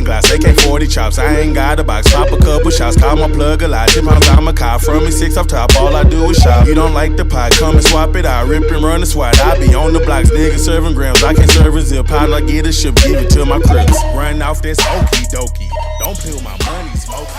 glass, AK-40 chops. I ain't got a box, pop a couple shots. Call my plug a lot, 10 pounds I'm a cop. From me 6 off top, all I do is shop. You don't like the pot, come and swap it out. Rip and run the swat, I be on the blocks. Niggas serving grams, I can't serve a zip. How I get a ship, give it to my crips. Run off this okie dokie. Don't play with my money, smoky.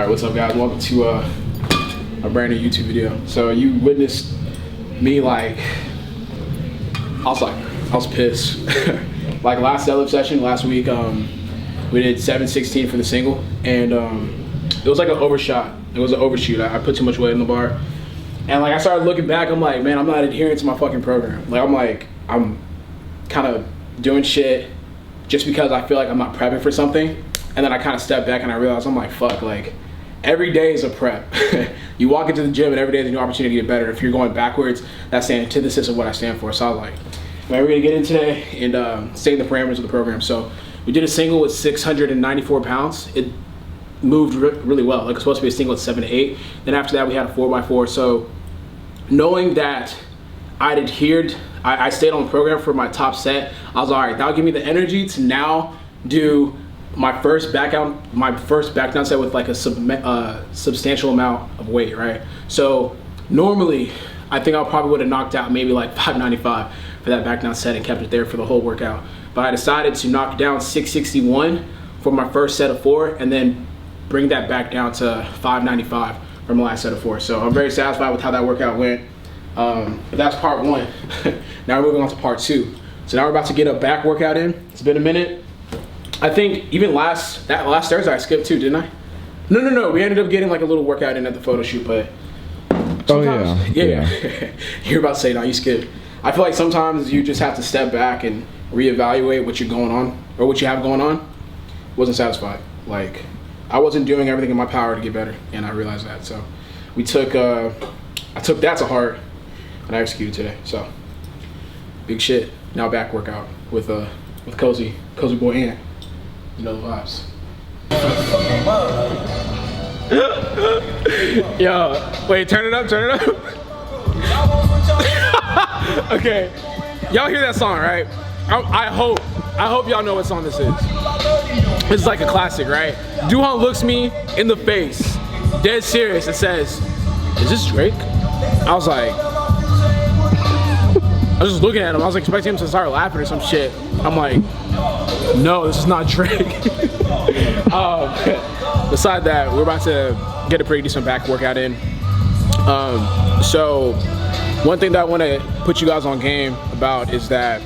What's up, guys? Welcome to a brand new YouTube video. So you witnessed me I was pissed. Like last deadlift session last week, we did 716 for the single, and it was like an overshot. It was an overshoot. I put too much weight in the bar, and like I started looking back, I'm like, man, I'm not adhering to my fucking program. I'm kind of doing shit just because I feel like I'm not prepping for something, and then I kind of step back and I realize I'm like, fuck, like every day is a prep. You walk into the gym and every day is a new opportunity to get better. If you're going backwards, that's the antithesis of what I stand for. So I was like, man, we're gonna get in today and stay in the parameters of the program. So we did a single with 694 pounds. It moved really well. Like it's supposed to be a single at 7 to 8. Then after that we had a 4x4. So knowing that I'd adhered, I stayed on the program for my top set, I was all right, that'll give me the energy to now do my first back down set with like a substantial amount of weight, right? So normally I think I probably would have knocked out maybe like 595 for that back down set and kept it there for the whole workout. But I decided to knock down 661 for my first set of 4 and then bring that back down to 595 from the last set of 4. So I'm very satisfied with how that workout went. But that's part 1. Now we're moving on to part 2. So now we're about to get a back workout in. It's been a minute. I think even last Thursday I skipped too, didn't I? No. We ended up getting like a little workout in at the photo shoot, but yeah. You're about to say no, you skipped. I feel like sometimes you just have to step back and reevaluate what you're going on or what you have going on. Wasn't satisfied. Like I wasn't doing everything in my power to get better, and I realized that. So we took I took that to heart and I executed today. So big shit. Now back workout with Cozy Boy Ant. You know the vibes. Yo, wait, turn it up. Okay, y'all hear that song, right? I hope y'all know what song this is. It's like a classic, right? Duhan looks me in the face, dead serious, and says, "Is this Drake?" I was just looking at him. I was expecting him to start laughing or some shit. I'm like, no, this is not Drake. Beside that, we're about to get a pretty decent back workout in. So one thing that I want to put you guys on game about is that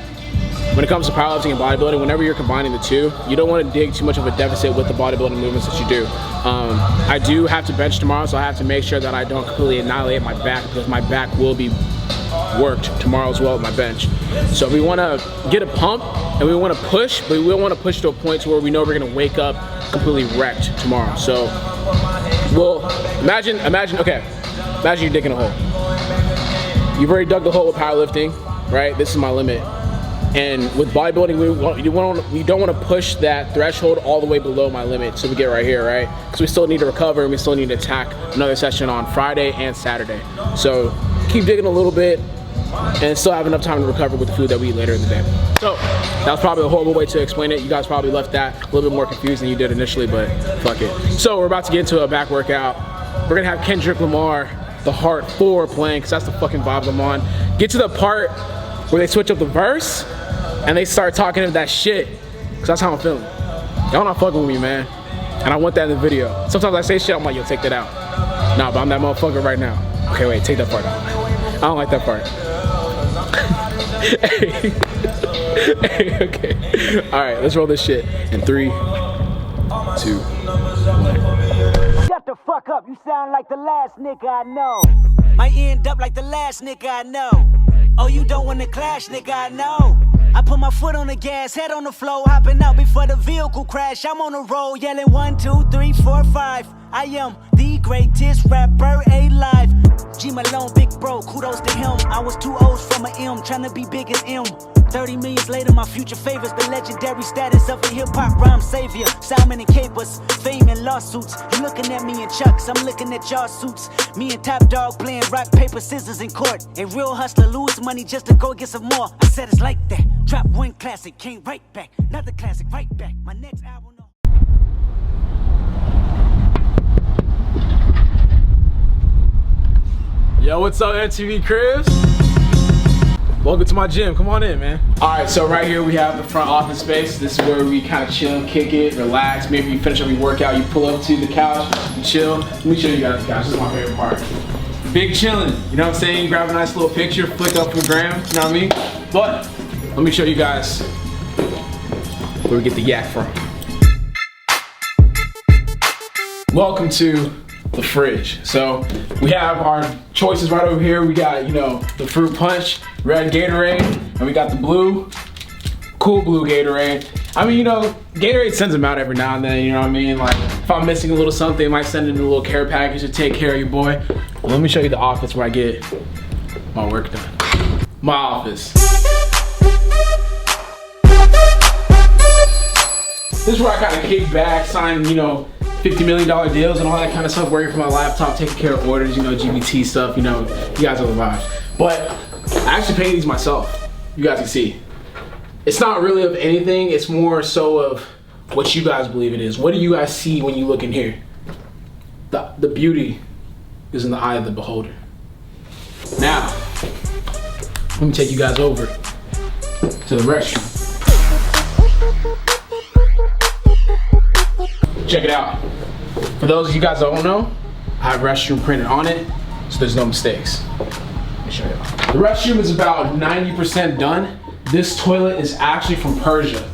when it comes to powerlifting and bodybuilding, whenever you're combining the two, you don't want to dig too much of a deficit with the bodybuilding movements that you do. I do have to bench tomorrow, so I have to make sure that I don't completely annihilate my back, because my back will be worked tomorrow as well with my bench. So we want to get a pump and we want to push, but we don't want to push to a point to where we know we're going to wake up completely wrecked tomorrow. So well, imagine you're digging a hole. You've already dug the hole with powerlifting, right? This is my limit. And with bodybuilding, we don't want to push that threshold all the way below my limit. So we get right here, right? Because we still need to recover and we still need to attack another session on Friday and Saturday. So keep digging a little bit and still have enough time to recover with the food that we eat later in the day. So that was probably a horrible way to explain it. You guys probably left that a little bit more confused than you did initially, but fuck it. So we're about to get into a back workout. We're gonna have Kendrick Lamar, The Heart 4 playing, because that's the fucking vibes I'm on. Get to the part where they switch up the verse and they start talking that shit, because that's how I'm feeling. Y'all not fucking with me, man. And I want that in the video. Sometimes I say shit, I'm like, yo, take that out. Nah, but I'm that motherfucker right now. Okay, wait, take that part out. I don't like that part. Hey, okay. All right, let's roll this shit in 3, 2, 1. Shut the fuck up, you sound like the last nigga I know. Might end up like the last nigga I know. Oh, you don't wanna clash, nigga, I know. I put my foot on the gas, head on the floor, hopping out before the vehicle crash. I'm on the road, yelling 1, 2, 3, 4, 5. I am the greatest rapper alive. G Malone, big bro, kudos to him. I was 2 O's from a M, trying to be big as M. 30 million later, my future favors the legendary status of a hip-hop rhyme savior. Simon and Capers, fame and lawsuits. You looking at me in Chucks, I'm looking at y'all suits. Me and Top Dog playing rock, paper, scissors in court. A real hustler lose money just to go get some more. I said it's like that. Drop one classic, came right back. Another classic, right back. My next album. Yo, what's up, MTV Cribs? Welcome to my gym. Come on in, man. All right, so right here we have the front office space. This is where we kind of chill, kick it, relax. Maybe you finish up your workout, you pull up to the couch, you chill. Let me show you guys the couch. This is my favorite part. Big chilling. You know what I'm saying? Grab a nice little picture, flick up for the gram. You know what I mean? But let me show you guys where we get the yak from. Welcome to the fridge. So we have our choices right over here. We got, you know, the fruit punch, red Gatorade, and we got the blue, cool blue Gatorade. I mean, you know, Gatorade sends them out every now and then, you know what I mean? Like, if I'm missing a little something, they might send in a little care package to take care of your boy. Well, let me show you the office where I get my work done. My office. This is where I kind of kick back, sign, you know, $50 million deals and all that kind of stuff, working from my laptop, taking care of orders, you know, GBT stuff, you know, you guys know the vibes. But I actually painted these myself. You guys can see. It's not really of anything, it's more so of what you guys believe it is. What do you guys see when you look in here? The beauty is in the eye of the beholder. Now, let me take you guys over to the restroom. Check it out. For those of you guys that don't know, I have restroom printed on it, so there's no mistakes. Let me show you. The restroom is about 90% done. This toilet is actually from Persia.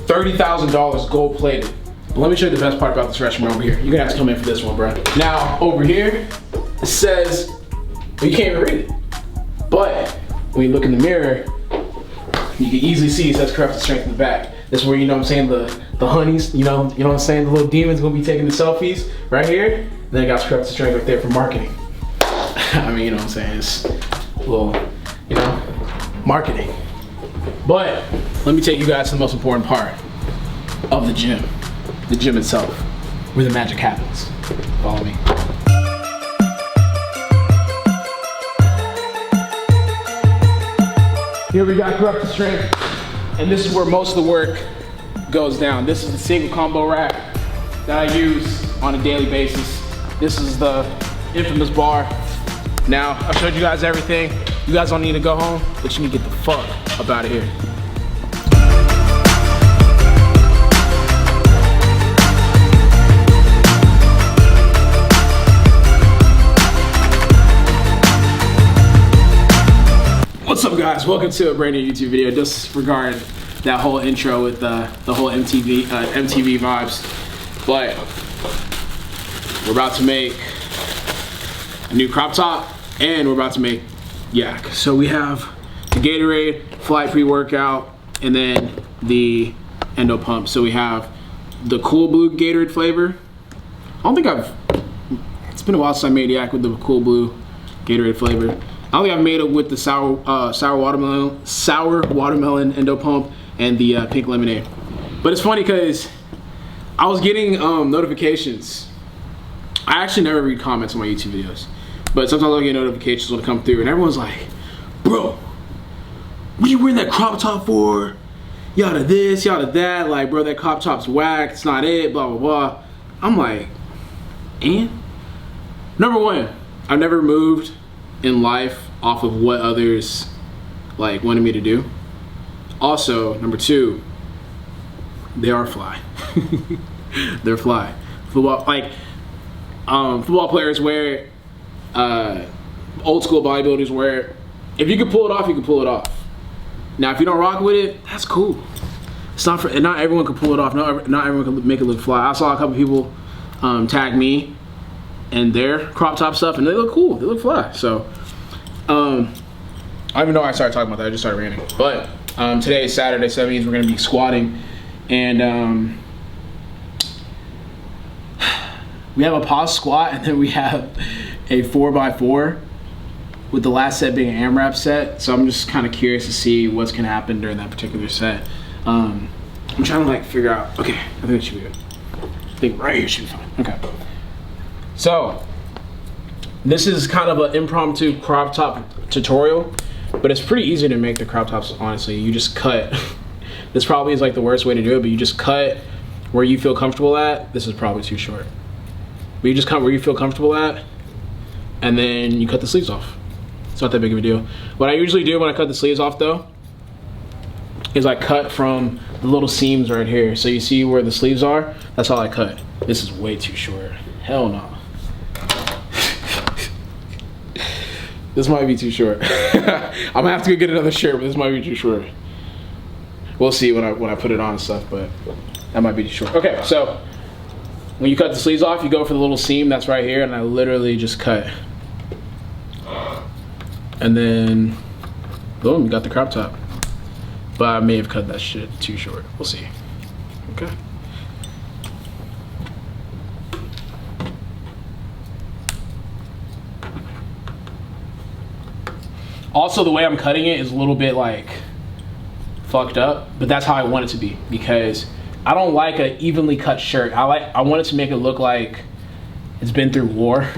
$30,000 gold plated. But let me show you the best part about this restroom over here. You're gonna have to come in for this one, bro. Now, over here, it says, well, you can't even read it. But when you look in the mirror, you can easily see it says corrective strength in the back. This is where, you know what I'm saying, the honeys, you know what I'm saying, the little demons gonna be taking the selfies right here. And then I got corrective strength right there for marketing. I mean, you know what I'm saying, it's a little, you know, marketing. But let me take you guys to the most important part of the gym itself, where the magic happens. Follow me. Here we got corrective strength, and this is where most of the work goes down. This is the single combo rack that I use on a daily basis. This is the infamous bar. Now, I've showed you guys everything. You guys don't need to go home, but you need to get the fuck up out of here. What's up, guys? Welcome to a brand new YouTube video. Disregard that whole intro with the whole MTV vibes. But we're about to make a new crop top, and we're about to make yak. So we have the Gatorade Flight pre-workout, and then the Endo Pump. So we have the cool blue Gatorade flavor. It's been a while since I made yak with the cool blue Gatorade flavor. I don't think I've made it with the sour watermelon endo pump and the pink lemonade. But it's funny because I was getting notifications. I actually never read comments on my YouTube videos, but sometimes I get notifications when it come through, and everyone's like, "Bro, what are you wearing that crop top for? Yada this, yada that. Like, bro, that crop top's whack. It's not it. Blah blah blah." I'm like, and number one, I've never moved in life off of what others like wanted me to do. Also, number two, they are fly. They're fly. Football, like football players wear it. Old school bodybuilders wear it. If you can pull it off, you can pull it off. Now, if you don't rock with it, that's cool. It's not for, not everyone can pull it off. Not everyone can make it look fly. I saw a couple people tag me and their crop top stuff, and they look cool. They look fly. So, I don't even know why I started talking about that. I just started ranting. But today is Saturday, so that means we're gonna be squatting, and we have a pause squat, and then we have a 4x4 with the last set being an AMRAP set. So I'm just kind of curious to see what's gonna happen during that particular set. I'm trying to like figure out, okay, I think it should be good. I think right here should be fine. Okay. So this is kind of an impromptu crop top tutorial, but it's pretty easy to make the crop tops, honestly. You just cut. This probably is like the worst way to do it, but you just cut where you feel comfortable at. This is probably too short. But you just cut where you feel comfortable at, and then you cut the sleeves off. It's not that big of a deal. What I usually do when I cut the sleeves off though, is I cut from the little seams right here. So you see where the sleeves are? That's all I cut. This is way too short. Hell no. This might be too short. I'm gonna have to go get another shirt, but this might be too short. We'll see when I put it on and stuff, but that might be too short. Okay, so when you cut the sleeves off, you go for the little seam that's right here, and I literally just cut. And then, boom, you got the crop top. But I may have cut that shit too short. We'll see. Okay. Also, the way I'm cutting it is a little bit like fucked up, but that's how I want it to be, because I don't like an evenly cut shirt. I want it to make it look like it's been through war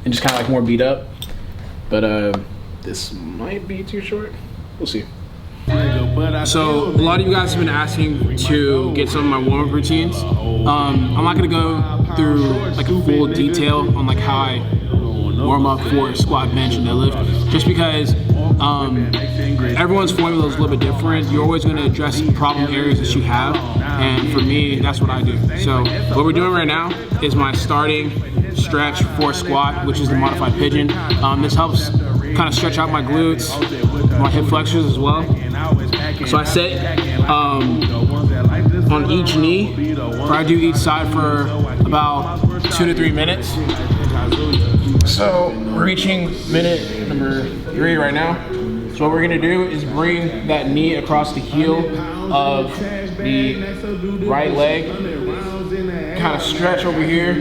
and just kind of like more beat up. But this might be too short. We'll see. So a lot of you guys have been asking to get some of my warm-up routines. I'm not gonna go through like a full detail on like how I warm up for squat, bench, and deadlift, just because everyone's formula is a little bit different. You're always gonna address problem areas that you have, and for me, that's what I do. So what we're doing right now is my starting stretch for squat, which is the modified pigeon. This helps kind of stretch out my glutes, my hip flexors as well. So I sit on each knee, or I do each side for about 2 to 3 minutes. So we're reaching minute number 3 right now. So what we're gonna do is bring that knee across the heel of the right leg, kind of stretch over here.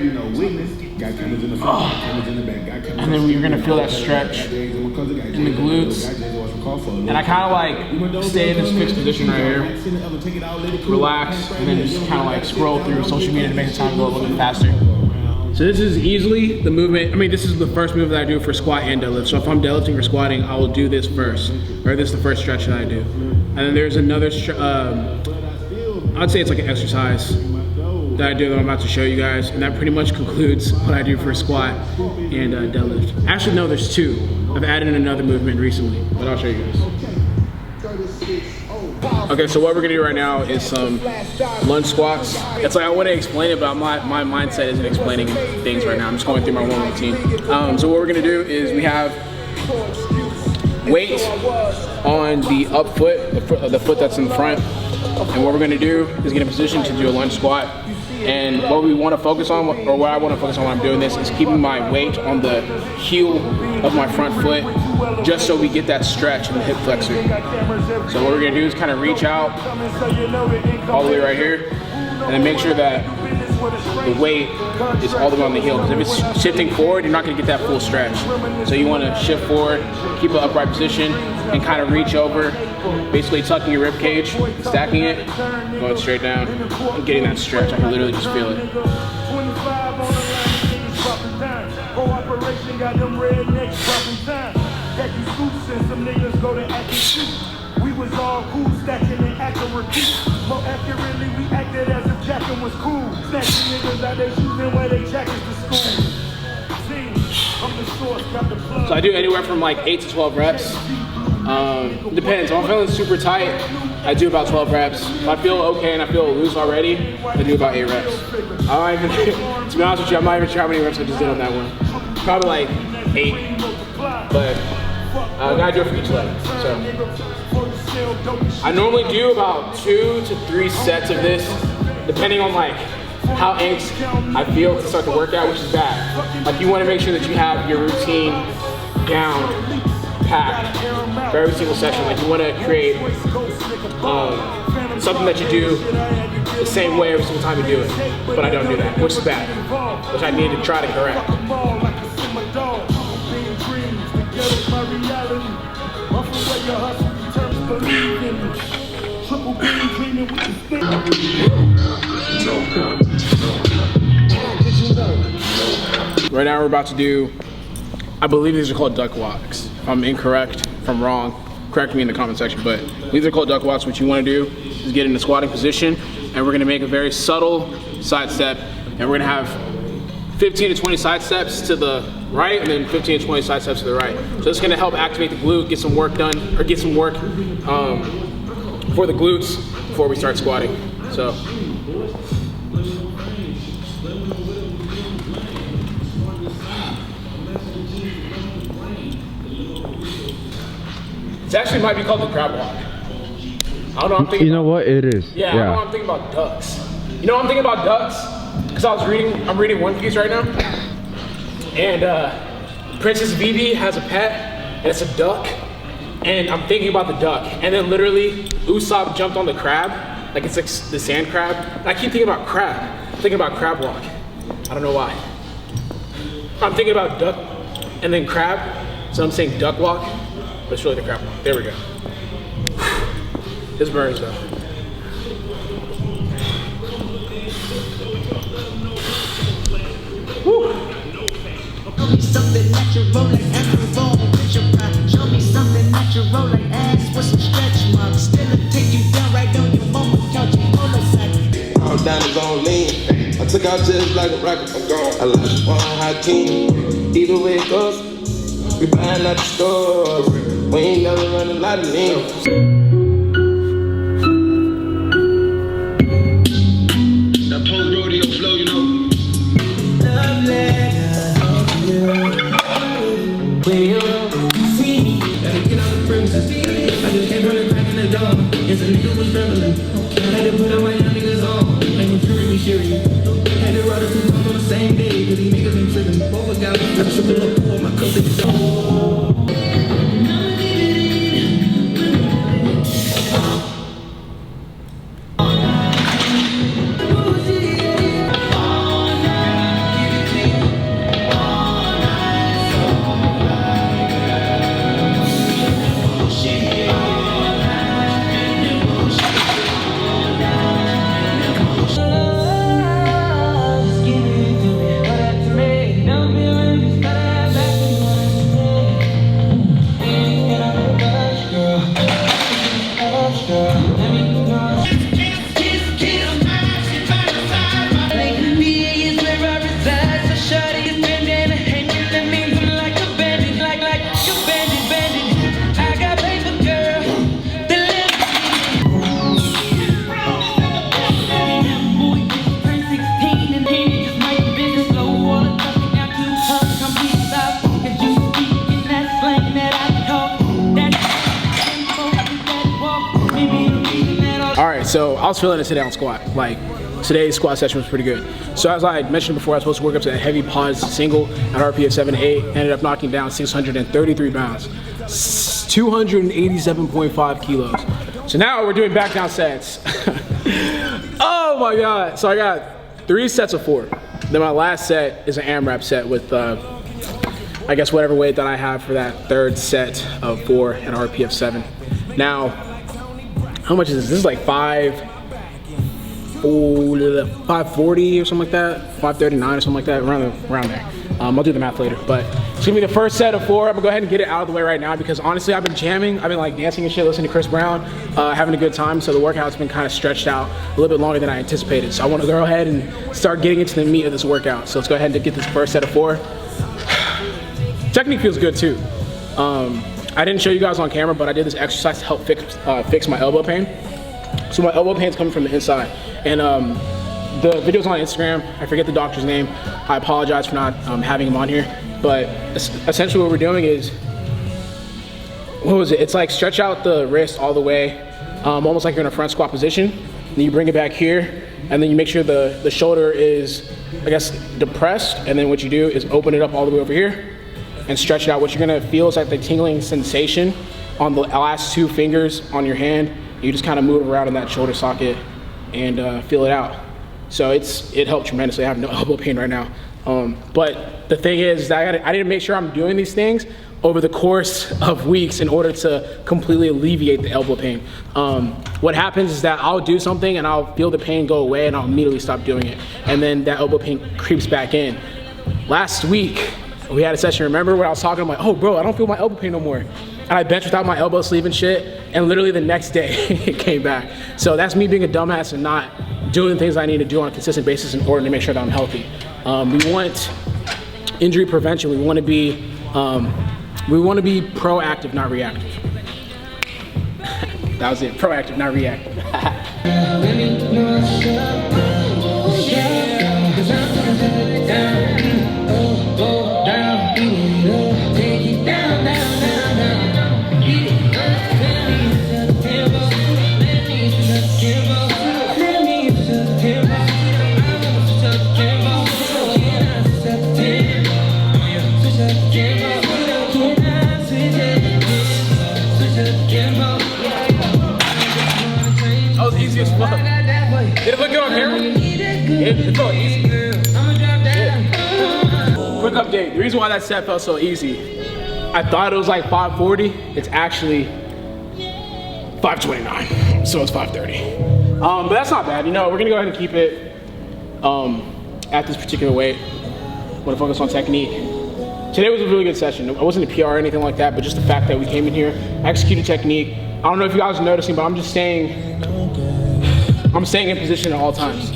And then you're gonna feel that stretch in the glutes. And I kind of like stay in this fixed position right here, relax, and then just kind of like scroll through social media to make the time go a little bit faster. So this is easily the movement. I mean, this is the first move that I do for squat and deadlift. So if I'm deadlifting or squatting, I will do this first, or this is the first stretch that I do. And then there's another, I'd say it's like an exercise that I do that I'm about to show you guys, and that pretty much concludes what I do for squat and deadlift. Actually, no, there's 2. I've added in another movement recently, but I'll show you guys. Okay, so what we're gonna do right now is some lunge squats. It's like I want to explain it, but my mindset isn't explaining things right now. I'm just going through my warm-up routine. So what we're gonna do is we have weight on the up foot, the foot that's in front, and what we're gonna do is get in position to do a lunge squat. And what we want to focus on, or what I want to focus on when I'm doing this, is keeping my weight on the heel of my front foot, just so we get that stretch in the hip flexor. So what we're gonna do is kind of reach out all the way right here, and then make sure that the weight is all the way on the heel. Because if it's shifting forward, you're not going to get that full stretch. So you want to shift forward, keep an upright position, and kind of reach over, basically tucking your rib cage, stacking it, going straight down, and getting that stretch. I can literally just feel it. We was all cool, stacking and acting repeat. More accurately, we acted as if jacking was cool. Snatching niggas out their shoes and wear their jackets to school. So I do anywhere from like 8 to 12 reps. Depends. If I'm feeling super tight, I do about 12 reps. If I feel okay and I feel loose already, I do about 8 reps. I don't even, to be honest with you, I'm not even sure how many reps I just did on that one. Probably like 8, but I gotta do it for each leg. So I normally do about 2 to 3 sets of this, depending on like how amped I feel to start the workout, which is bad. Like you want to make sure that you have your routine down, packed for every single session. Like you want to create something that you do the same way every single time you do it. But I don't do that, which is bad, which I need to try to correct. Right now we're about to do, I believe these are called duck walks. If I'm incorrect, if I'm wrong, correct me in the comment section, but these are called duck walks. What you want to do is get in the squatting position, and we're going to make a very subtle side step, and we're going to have 15 to 20 side steps to the right, and then 15 to 20 side steps to the right. So it's going to help activate the glute, get some work done, or get some work for the glutes before we start squatting. So. It actually might be called the crab walk. I don't know. I'm thinking. You know what it is? Yeah, I don't know. I'm thinking about ducks. You know, I'm thinking about ducks because I'm reading One Piece right now, and Princess Vivi has a pet, and it's a duck, and I'm thinking about the duck, and then literally Usopp jumped on the crab, like it's like the sand crab. And I keep thinking about crab. I'm thinking about crab walk. I don't know why. I'm thinking about duck, and then crab, so I'm saying duck walk. But it's really the crap one. There we go. This burns though. Woo. Show me something natural like Afro picture pop. Show me something natural like ass with some stretch marks. Still take you down right on your mama couch. I'm down his own lean. I took out just like a rocket. I'm gone. I like one hot team. Either way it goes, we buying at the stores. We ain't never run a lot of lean. That post rodeo flow, you know. Love letter of you. Will see me. Gotta get out the premises. I just came from the crack in the door. Yes, a nigga was struggling. I had to put all my young niggas on. Ain't no fury, me sherry. Had to ride a two on the same day. Cause these niggas ain't slipping. Both got me. I triple up for my cup is so. So I was feeling it today on squat. Like today's squat session was pretty good. So as I mentioned before, I was supposed to work up to a heavy pause single at RP of 7 to 8. Ended up knocking down 633 pounds, 287.5 kilos. So now we're doing back down sets. Oh my God. So I got 3 sets of 4. Then my last set is an AMRAP set with, I guess, whatever weight that I have for that 3rd set of 4 and RP of 7. Now, how much is this? This is like 540 or something like that, 539 or something like that, around there. I'll do the math later, but it's gonna be the first set of 4. I'm gonna go ahead and get it out of the way right now because honestly, I've been jamming. I've been like dancing and shit, listening to Chris Brown, having a good time. So the workout's been kind of stretched out a little bit longer than I anticipated. So I want to go ahead and start getting into the meat of this workout. So let's go ahead and get this first set of 4. Technique feels good too. I didn't show you guys on camera, but I did this exercise to help fix my elbow pain. So my elbow pain's coming from the inside, and the video's on Instagram. I forget the doctor's name. I apologize for not having him on here, but essentially what we're doing is, what was it? It's like stretch out the wrist all the way, almost like you're in a front squat position. Then you bring it back here, and then you make sure the shoulder is, I guess, depressed, and then what you do is open it up all the way over here and stretch it out. What you're gonna feel is like the tingling sensation on the last 2 fingers on your hand. You just kind of move around in that shoulder socket and feel it out. So it helped tremendously. I have no elbow pain right now. But the thing is that I need to make sure I'm doing these things over the course of weeks in order to completely alleviate the elbow pain. What happens is that I'll do something and I'll feel the pain go away and I'll immediately stop doing it. And then that elbow pain creeps back in. Last week, we had a session, remember, where I was talking, I'm like, oh bro, I don't feel my elbow pain no more. And I benched without my elbow sleeve and shit, and literally the next day it came back. So that's me being a dumbass and not doing the things I need to do on a consistent basis in order to make sure that I'm healthy. We want injury prevention. We want to be proactive, not reactive. That was it, proactive, not reactive. Did it look good on camera? It felt easy. Quick update, the reason why that set felt so easy, I thought it was like 540, it's actually 529, so it's 530. But that's not bad, you know, we're gonna go ahead and keep it at this particular weight. I'm gonna focus on technique. Today was a really good session. I wasn't a PR or anything like that, but just the fact that we came in here, executed technique. I don't know if you guys are noticing, but I'm staying in position at all times.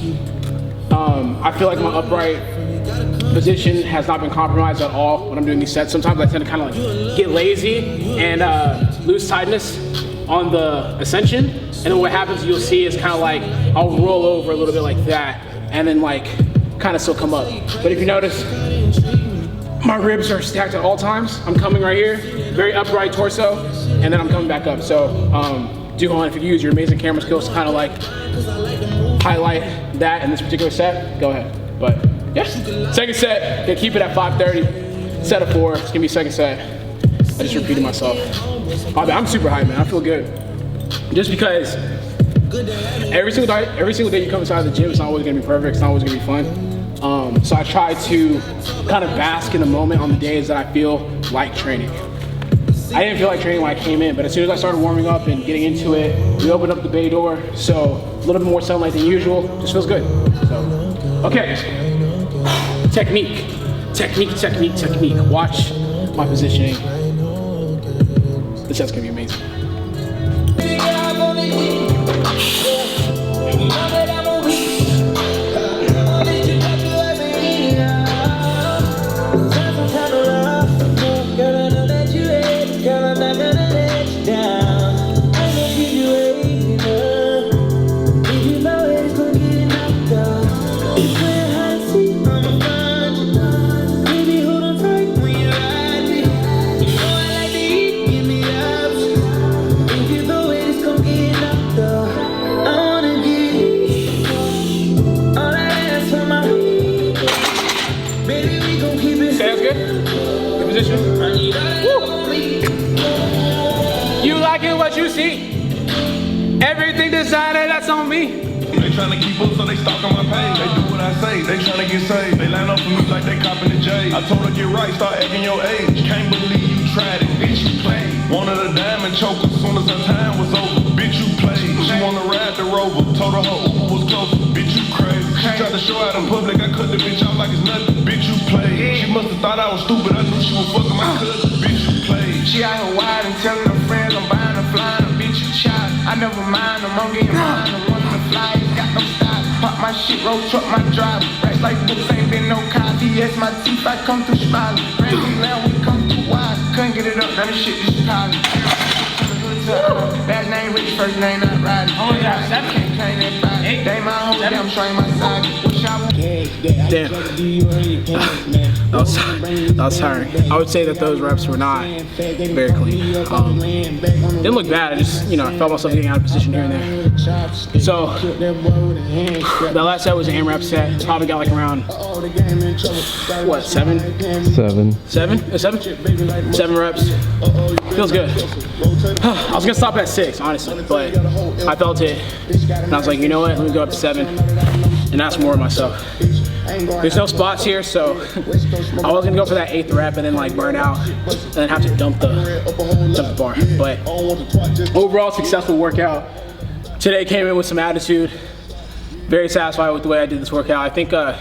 I feel like my upright position has not been compromised at all when I'm doing these sets. Sometimes I tend to kind of like get lazy and lose tightness on the ascension. And then what happens, you'll see, is kind of like I'll roll over a little bit like that and then like kind of still come up. But if you notice, my ribs are stacked at all times. I'm coming right here, very upright torso, and then I'm coming back up. So do go on, if you use your amazing camera skills to kind of like highlight that in this particular set, go ahead. But yeah, second set, gonna keep it at 530, set of 4, it's gonna be second set. I just repeated myself. I'm super hyped, man, I feel good. Just because every single day you come inside the gym, it's not always gonna be perfect, it's not always gonna be fun. So I try to kind of bask in the moment on the days that I feel like training. I didn't feel like training when I came in, but as soon as I started warming up and getting into it, we opened up the bay door, so a little bit more sunlight than usual, just feels good. So, okay, technique. Watch my positioning. This set's gonna be amazing. You liking what you see? Everything designer, that's on me. tryna keep up, so they stalking my page. They do what I say, they tryna get saved. They line up for me like they copping the J. I told her get right, start acting your age. Can't believe you tried it, bitch, you played. Wanted a diamond choker, soon as her time was over. Bitch, you played. She wanna ride the Rover, told her Uber was closer. Bitch, you crazy. She tried to show out in public, I cut the bitch out like it's nothing. Bitch, you played. She must've thought I was stupid, I knew she was fucking my cousin. Bitch, you played. She out here wide and telling her friends I'm buying her flying a bitch, you child. I never mind them, I'm getting mine. I'm wanting to fly, got no style. Pop my shit, roll truck my drive. Racks like books, ain't been no copy. Yes, my teeth, I come through smiling. Crazy now, we come through wide. Couldn't get it up, now this shit is piling. Last name rich, first name not riding. Oh yeah, that can't claim that body. They my whole damn showing my side. Damn. That was tiring. I would say that those reps were not very clean. Didn't look bad. I just, I felt myself getting out of position here and there. So that last set was an AMRAP set. Probably got like around what, 7 reps. Feels good. I was gonna stop at 6, honestly, but I felt it, and I was like, you know what? Let me go up to 7 and ask more of myself. There's no spots here, so I was gonna go for that 8th rep and then like burn out and then have to dump the bar. But overall, successful workout. Today came in with some attitude. Very satisfied with the way I did this workout. I think the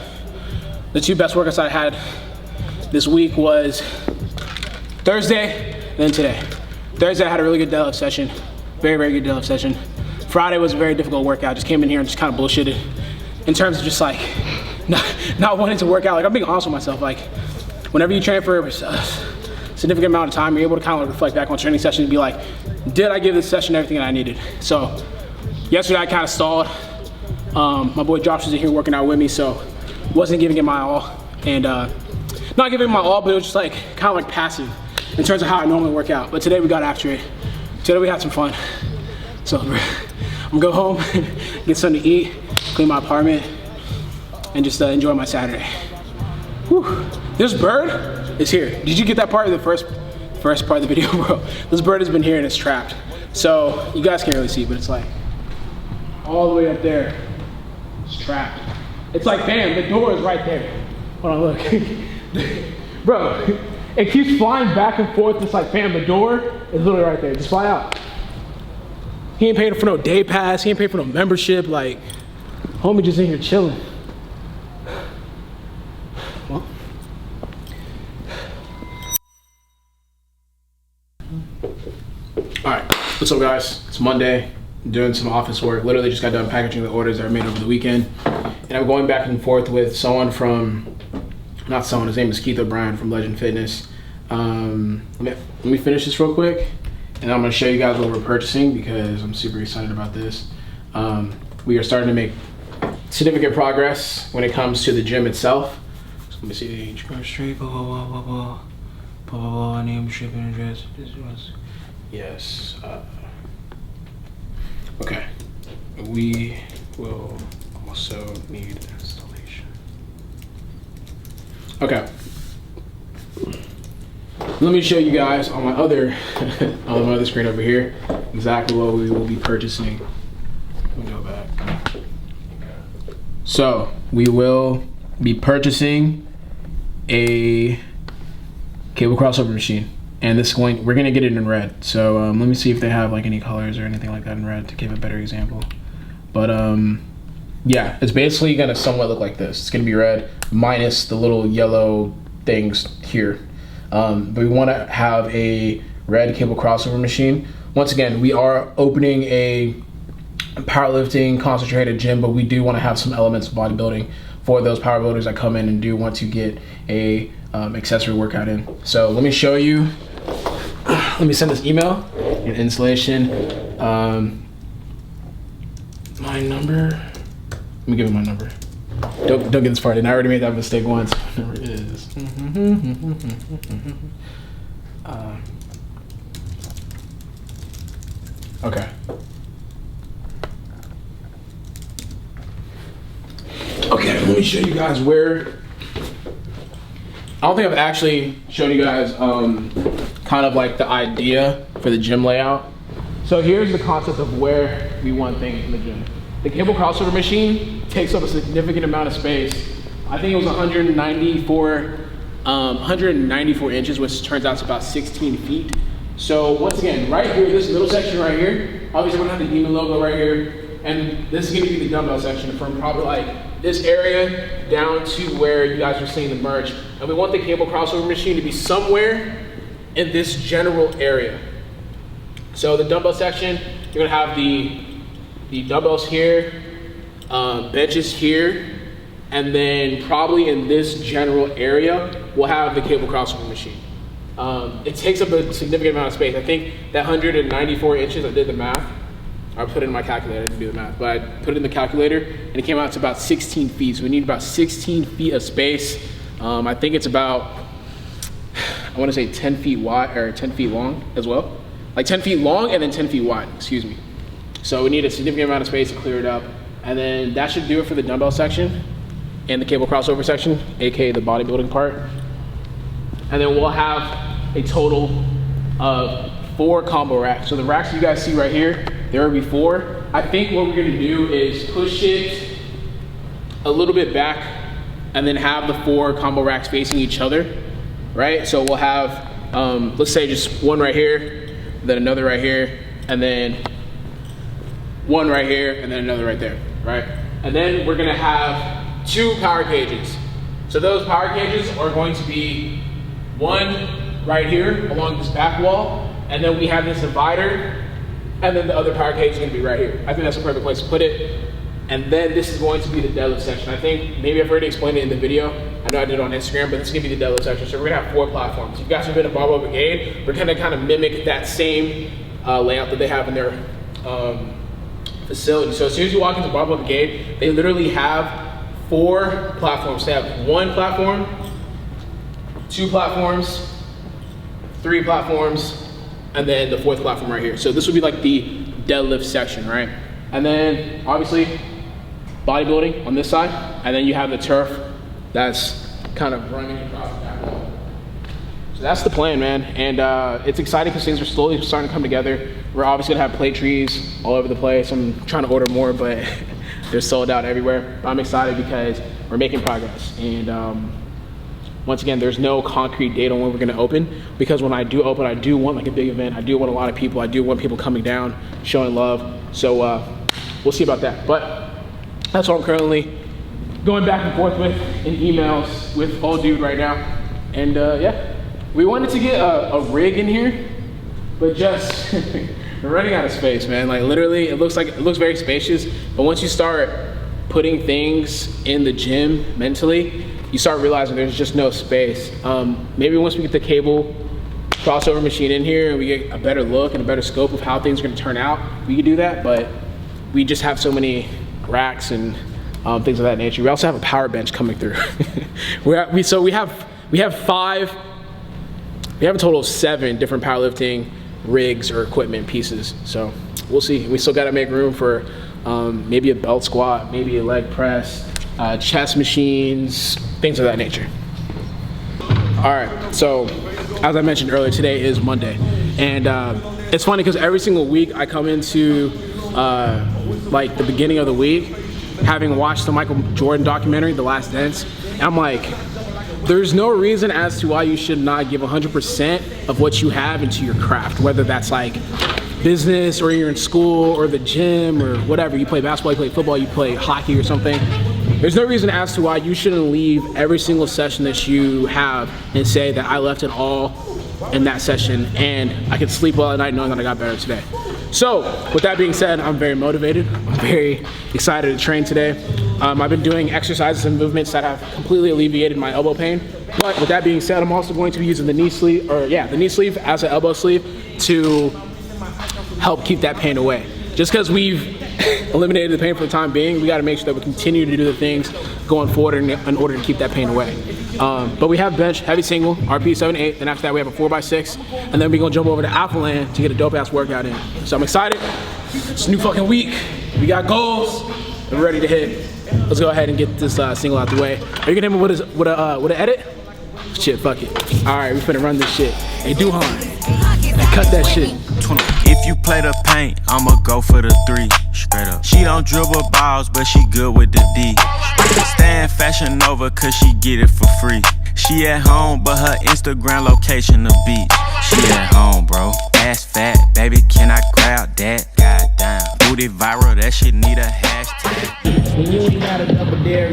2 best workouts I had this week was Thursday and then today. Thursday I had a really good deadlift session. Very, very good deadlift session. Friday was a very difficult workout. Just came in here and just kind of bullshitted in terms of just like not wanting to work out. Like, I'm being honest with myself. Like, whenever you train for a significant amount of time, you're able to kind of reflect back on training session and be like, did I give this session everything that I needed? So yesterday I kind of stalled. My boy Josh was in here working out with me, so wasn't giving it my all. And not giving it my all, but it was just like kind of like passive in terms of how I normally work out. But today we got after it. Today we had some fun. So I'm gonna go home, get something to eat, clean my apartment, and just enjoy my Saturday. Whew. This bird is here. Did you get that part of the first part of the video, bro? This bird has been here and it's trapped. So you guys can't really see, but it's like all the way up there. It's trapped. It's like, damn, the door is right there. Hold on, look. Bro, it keeps flying back and forth. It's like, fam, the door is literally right there. Just fly out. He ain't paying for no day pass. He ain't paying for no membership. Like, homie just in here chilling. Well. All right, what's up guys? It's Monday. I'm doing some office work. Literally just got done packaging the orders that I made over the weekend. And I'm going back and forth with someone from, not someone, his name is Keith O'Brien from Legend Fitness. Let me finish this real quick. And I'm gonna show you guys what we're purchasing because I'm super excited about this. We are starting to make significant progress when it comes to the gym itself. So let me see the street, name, shipping address. Yes. Okay. We will also need installation. Okay. Let me show you guys on my other screen over here exactly what we will be purchasing. Let me go back. So we will be purchasing a cable crossover machine, and this is we're gonna get it in red. So let me see if they have like any colors or anything like that in red to give a better example. But yeah, it's basically gonna somewhat look like this. It's gonna be red minus the little yellow things here. But we want to have a red cable crossover machine. Once again, we are opening a powerlifting concentrated gym, but we do want to have some elements of bodybuilding for those power builders that come in and do want to get a accessory workout in. So let me show you. Let me send this email and installation. My number. Let me give you my number. Don't get this part in. I already made that mistake once. Number is. Okay. Okay, let me show you guys where. I don't think I've actually shown you guys kind of like the idea for the gym layout. So here's the concept of where we want things in the gym. The cable crossover machine takes up a significant amount of space. I think it was 194 inches, which turns out to about 16 feet. So once again, right here, this middle section right here, obviously we're gonna have the Demon logo right here, and this is gonna be the dumbbell section from probably like this area down to where you guys are seeing the merch. And we want the cable crossover machine to be somewhere in this general area. So the dumbbell section, you're gonna have the dumbbells here, benches here, and then probably in this general area, we'll have the cable crossover machine. It takes up a significant amount of space. I think that 194 inches, I did the math. I put it in my calculator, I didn't do the math, but I put it in the calculator and it came out to about 16 feet. So we need about 16 feet of space. I think it's about, I wanna say 10 feet wide, or 10 feet long as well. Like 10 feet long and then 10 feet wide, excuse me. So we need a significant amount of space to clear it up. And then that should do it for the dumbbell section and the cable crossover section, AKA the bodybuilding part. And then we'll have a total of 4 combo racks. So the racks you guys see right here, there will be 4. I think what we're gonna do is push it a little bit back and then have the 4 combo racks facing each other, right? So we'll have, let's say just one right here, then another right here, and then one right here, and then another right there, right? And then we're gonna have 2 power cages. So those power cages are going to be one right here along this back wall, and then we have this divider, and then the other power cage is gonna be right here. I think that's the perfect place to put it. And then this is going to be the deadlift section. I think maybe I've already explained it in the video. I know I did it on Instagram, but this is gonna be the deadlift section. So we're gonna have 4 platforms. If you guys have been to Barbell Brigade, we're gonna kind of mimic that same layout that they have in their facility. So as soon as you walk into Barbell Brigade, they literally have 4 platforms. They have 1 platform, 2 platforms, 3 platforms, and then the 4th platform right here. So this would be like the deadlift section, right? And then obviously bodybuilding on this side, and then you have the turf that's kind of running across that wall. So that's the plan, man. And it's exciting because things are slowly starting to come together. We're obviously gonna have plate trees all over the place. I'm trying to order more, but they're sold out everywhere. But I'm excited because we're making progress. And once again, there's no concrete date on when we're gonna open, because when I do open, I do want like a big event. I do want a lot of people. I do want people coming down, showing love. So we'll see about that. But that's what I'm currently going back and forth with in emails with old dude right now. And yeah, we wanted to get a rig in here, but just we're running out of space, man. Like literally, it looks very spacious, but once you start putting things in the gym mentally, you start realizing there's just no space. Maybe once we get the cable crossover machine in here and we get a better look and a better scope of how things are gonna turn out, we could do that, but we just have so many racks and things of that nature. We also have a power bench coming through. we have a total of 7 different powerlifting rigs or equipment pieces. So we'll see. We still gotta make room for maybe a belt squat, maybe a leg press, chest machines, things of that nature. All right, so as I mentioned earlier, today is Monday. And it's funny because every single week I come into like the beginning of the week, having watched the Michael Jordan documentary, The Last Dance, and I'm like, there's no reason as to why you should not give 100% of what you have into your craft, whether that's like business or you're in school or the gym or whatever. You play basketball, you play football, you play hockey or something. There's no reason as to why you shouldn't leave every single session that you have and say that I left it all in that session and I could sleep well at night knowing that I got better today. So with that being said, I'm very motivated. I'm very excited to train today. I've been doing exercises and movements that have completely alleviated my elbow pain. But with that being said, I'm also going to be using the knee sleeve, the knee sleeve as an elbow sleeve to help keep that pain away. Just because we've eliminated the pain for the time being, we got to make sure that we continue to do the things going forward in order to keep that pain away. But we have bench, heavy single, RP 7-8, then after that we have a 4x6, and then we're gonna jump over to Alphalete to get a dope ass workout in. So I'm excited. It's a new fucking week. We got goals. We're ready to hit. Let's go ahead and get this single out the way. Are you gonna hit me with an edit? Shit, fuck it. All right, we finna run this shit. Hey, Duhan, cut that shit. If you play the paint, I'ma go for the 3. Straight up. She don't dribble balls, but she good with the D. Stay in Fashion Nova, cause she get it for free. She at home, but her Instagram location the beach. She at home, bro. Ass fat, baby, can I grab that? Goddamn. Booty viral, that shit need a hashtag. When you ain't got a double dare,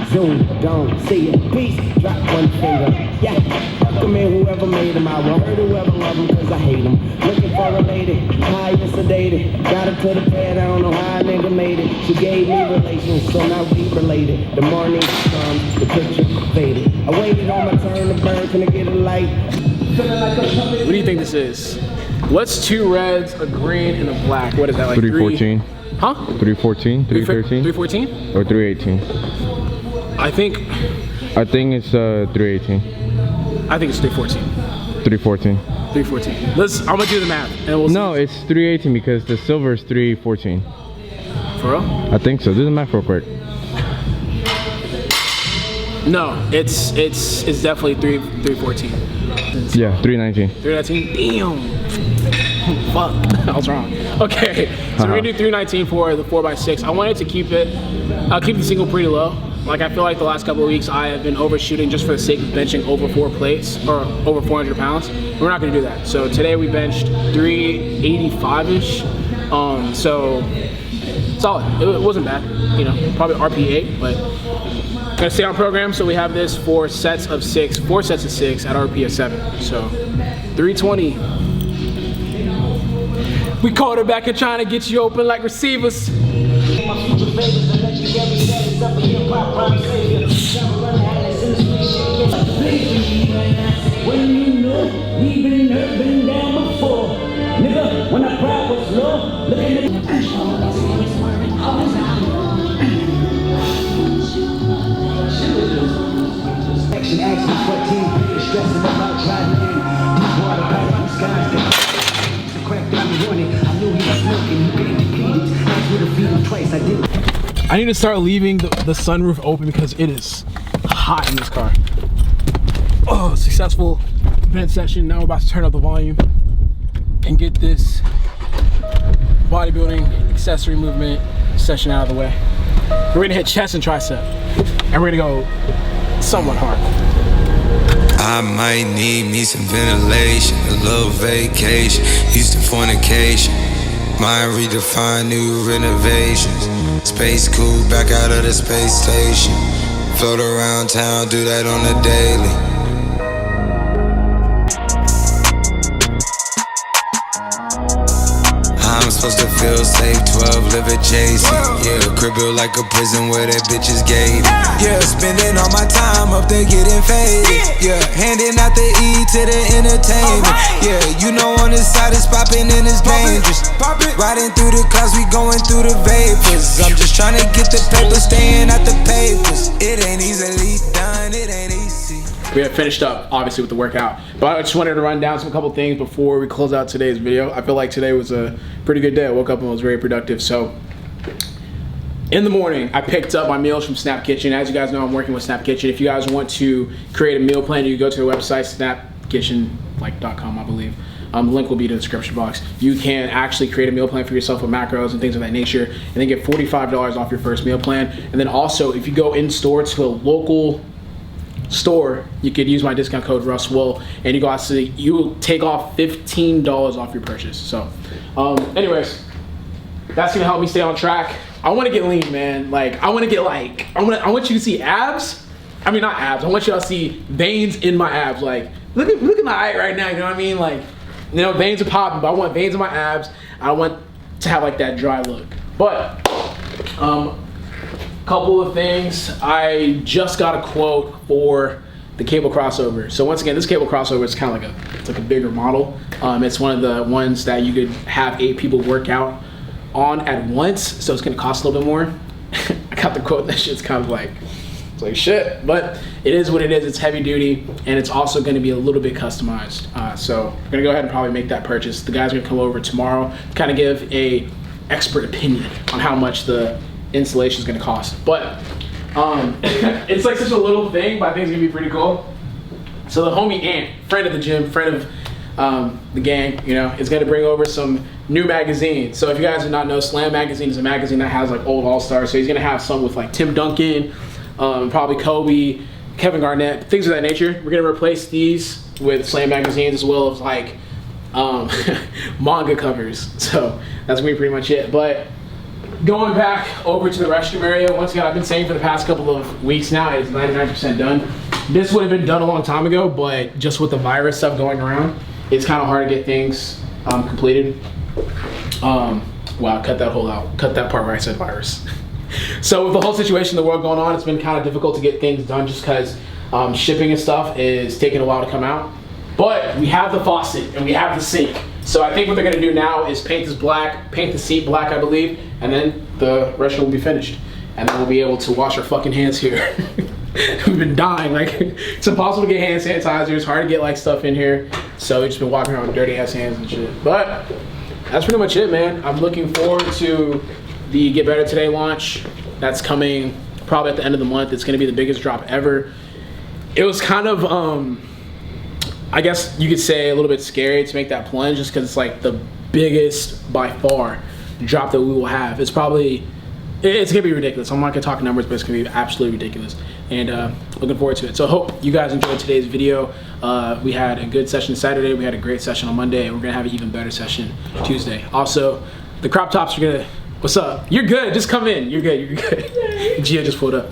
zoom, don't see it. Peace, drop one finger. Yeah, fuck them in whoever made them. I won't hurt whoever love them, cause I hate them. Looking for a lady, high and sedated. Got her to the bed, I don't know how a nigga made it. She gave me relations, so now we related. The morning comes, the picture faded. I waited on my turn to burn, can I get a light? What do you think this is? What's 2 reds, a green, and a black? What is that, like 314. Huh? 314, 313, 314? or 318. I think it's 318. I think it's 314. 314. 314. I'm gonna do the math and we'll see. No, it's 318 because the silver is 314. For real? I think so. Do the math real quick. No, it's definitely 314. Yeah, 319. 319. Damn. Fuck, I was wrong. Okay, so we're gonna do 319 for the 4x6. I wanted to keep the single pretty low. Like, I feel like the last couple of weeks I have been overshooting just for the sake of benching over 4 plates or over 400 pounds. We're not gonna do that. So today we benched 385-ish. So solid. It wasn't bad. You know, probably RP8, but gonna stay on program. So we have this for 4 sets of 6 at RP of 7. So 320. We quarterback and trying to get you open like receivers. When you know we've been down before, nigga. When I crowd was low, look at me. Action 14, stressing about driving in. Deep water, back skies. Crack down the warning. I knew he was smoking. You getting defeated. I would have beat him twice. I did. I need to start leaving the sunroof open because it is hot in this car. Oh, successful bench session. Now we're about to turn up the volume and get this bodybuilding accessory movement session out of the way. We're gonna hit chest and tricep, and we're gonna go somewhat hard. I might need me some ventilation, a little vacation, Houston fornication. Mind redefine new renovations. Space cool, back out of the space station. Float around town, do that on the daily. I'm supposed to feel safe, 12 live adjacent. Yeah, crib built like a prison where that bitch is gated. Yeah, spending all my time up there getting faded. Yeah, handing out the E to the entertainment. Yeah, you know on this side it's popping and it's dangerous. Riding through the clouds, we going through the vapors. I'm just trying to get the paper, staying at the papers. It ain't easily done, it ain't easy. We have finished up, obviously, with the workout, but I just wanted to run down some couple things before we close out today's video. I feel like today was a pretty good day. I woke up and was very productive. So in the morning, I picked up my meals from Snap Kitchen. As you guys know, I'm working with Snap Kitchen. If you guys want to create a meal plan, you can go to the website, snapkitchen.com, I believe. The link will be in the description box. You can actually create a meal plan for yourself with macros and things of that nature, and then get $45 off your first meal plan. And then also, if you go in store to a local store, you could use my discount code RUSSWOL, and you will take off $15 off your purchase. So anyways, that's gonna help me stay on track. I want to get lean, man. Like, I want to you to see abs. I mean, not abs, I want you to see veins in my abs. Like, look at my eye right now, you know what I mean? Like, you know, veins are popping, but I want veins in my abs. I want to have like that dry look. But couple of things. I just got a quote for the cable crossover. So once again, this cable crossover is kind of like a bigger model. It's one of the ones that you could have 8 people work out on at once, so it's gonna cost a little bit more. I got the quote, that shit's kind of like, it's like shit, but it is what it is. It's heavy duty, and it's also gonna be a little bit customized. So I'm gonna go ahead and probably make that purchase. The guys are gonna come over tomorrow to kind of give a expert opinion on how much the installation is going to cost, but it's like such a little thing, but I think it's gonna be pretty cool. So the homie Ant, friend of the gym, friend of the gang, you know, is gonna bring over some new magazines. So if you guys do not know, Slam Magazine is a magazine that has like old all-stars. So he's gonna have some with like Tim Duncan, probably Kobe, Kevin Garnett, things of that nature. We're gonna replace these with Slam magazines as well as like manga covers. So that's gonna be pretty much it. But going back over to the restroom area, once again, I've been saying for the past couple of weeks now, it's 99% done. This would have been done a long time ago, but just with the virus stuff going around, it's kind of hard to get things completed. Wow, cut that whole out. Cut that part where I said virus. So with the whole situation in the world going on, it's been kind of difficult to get things done just because shipping and stuff is taking a while to come out. But we have the faucet and we have the sink. So I think what they're gonna do now is paint this black, paint the seat black, I believe, and then the restroom will be finished. And then we'll be able to wash our fucking hands here. We've been dying, like, it's impossible to get hand sanitizer, it's hard to get like stuff in here. So we've just been walking around with dirty ass hands and shit. But that's pretty much it, man. I'm looking forward to the Get Better Today launch. That's coming probably at the end of the month. It's gonna be the biggest drop ever. It was kind of, I guess you could say a little bit scary to make that plunge just because it's like the biggest by far drop that we will have. It's probably, it's gonna be ridiculous. I'm not gonna talk numbers, but it's gonna be absolutely ridiculous. And looking forward to it. So I hope you guys enjoyed today's video. We had a good session Saturday. We had a great session on Monday, and we're gonna have an even better session Tuesday. Also, the crop tops are gonna, what's up? You're good, just come in. You're good, you're good. Gia just pulled up.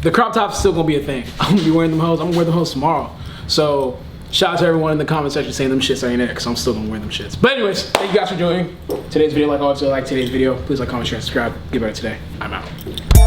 The crop top's still gonna be a thing. I'm gonna be wearing them hoes. I'm gonna wear them hoes tomorrow. So shout out to everyone in the comment section saying them shits ain't it, because I'm still gonna wear them shits. But anyways, thank you guys for joining today's video. Like always, if you like today's video, please like, comment, share, and subscribe. Get Better Today. I'm out.